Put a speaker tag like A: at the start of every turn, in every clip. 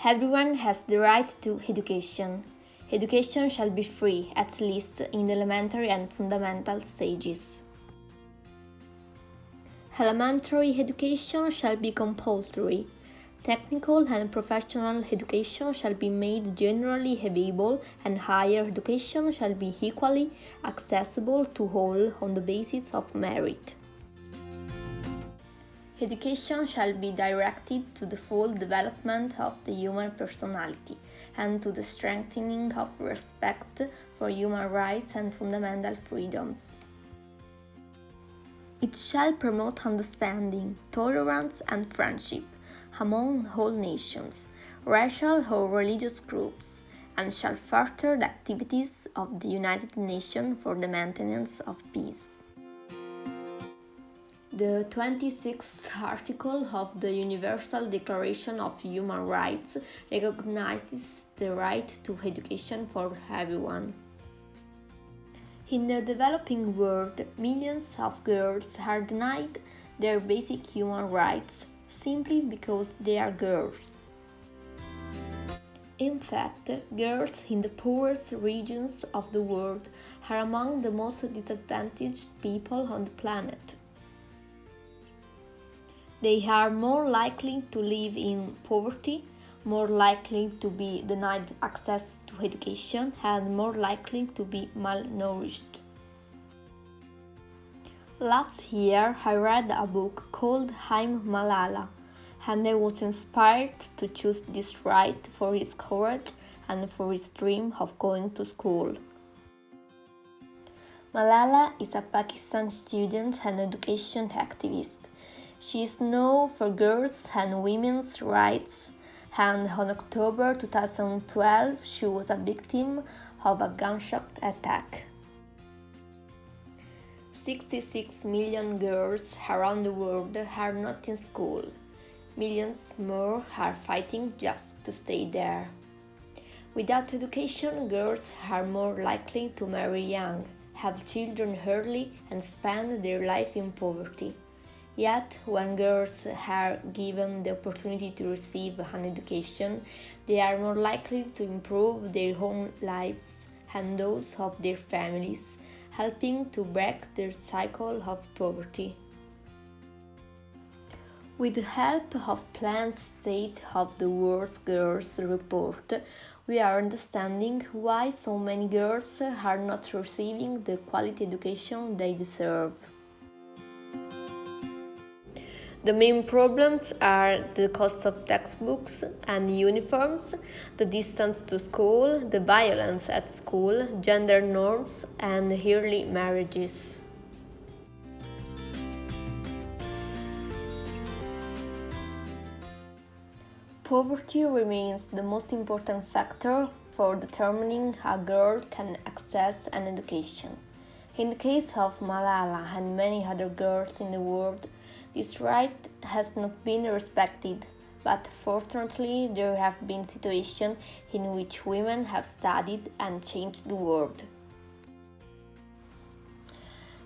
A: Everyone has the right to education. Education shall be free, at least in the elementary and fundamental stages. Elementary education shall be compulsory. Technical and professional education shall be made generally available, and higher education shall be equally accessible to all on the basis of merit. Education shall be directed to the full development of the human personality and to the strengthening of respect for human rights and fundamental freedoms. It shall promote understanding, tolerance, and friendship among all nations, racial or religious groups, and shall further the activities of the United Nations for the maintenance of peace. The 26th article of the Universal Declaration of Human Rights recognizes the right to education for everyone. In the developing world, millions of girls are denied their basic human rights simply because they are girls. In fact, girls in the poorest regions of the world are among the most disadvantaged people on the planet. They are more likely to live in poverty, more likely to be denied access to education, and more likely to be malnourished. Last year, I read a book called I'm Malala, and I was inspired to choose this right for his courage and for his dream of going to school. Malala is a Pakistan student and education activist. She is known for girls' and women's rights, and on October 2012 she was a victim of a gunshot attack. 66 million girls around the world are not in school. Millions more are fighting just to stay there. Without education, girls are more likely to marry young, have children early, and spend their life in poverty. Yet, when girls are given the opportunity to receive an education, they are more likely to improve their own lives and those of their families, helping to break the cycle of poverty. With the help of Planned State of the World's Girls report, we are understanding why so many girls are not receiving the quality education they deserve. The main problems are the cost of textbooks and uniforms, the distance to school, the violence at school, gender norms, and early marriages. Poverty remains the most important factor for determining a girl can access an education. In the case of Malala and many other girls in the world, this right has not been respected, but fortunately there have been situations in which women have studied and changed the world.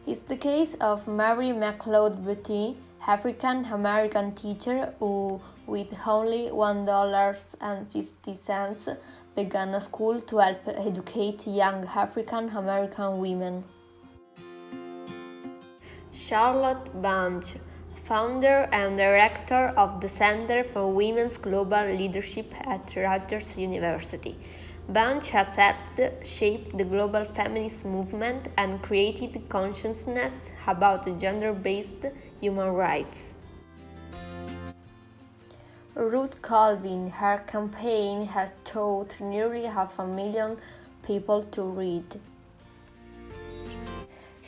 A: It's the case of Mary McLeod Betty, African-American teacher who, with only $1.50, began a school to help educate young African-American women. Charlotte Bunch, founder and director of the Center for Women's Global Leadership at Rutgers University. Bunch has helped shape the global feminist movement and created consciousness about gender-based human rights. Ruth Colvin, her campaign has taught nearly 500,000 people to read.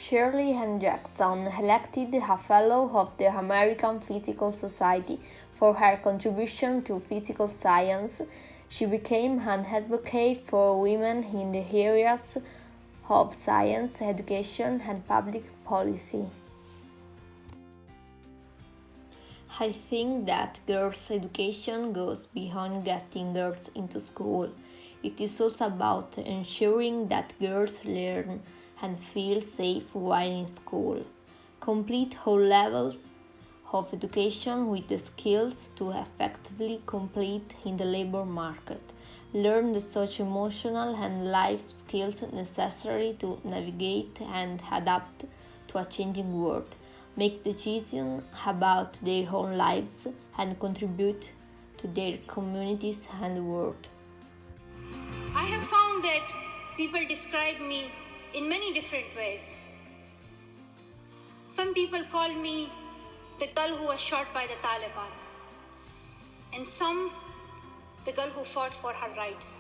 A: Shirley Ann Jackson, elected a Fellow of the American Physical Society for her contribution to physical science, she became an advocate for women in the areas of science, education, and public policy. I think that girls' education goes beyond getting girls into school. It is also about ensuring that girls learn and feel safe while in school, complete all levels of education with the skills to effectively compete in the labor market, learn the socio-emotional and life skills necessary to navigate and adapt to a changing world, make decisions about their own lives, and contribute to their communities and world.
B: I have found that people describe me in many different ways. Some people call me the girl who was shot by the Taliban, and some the girl who fought for her rights.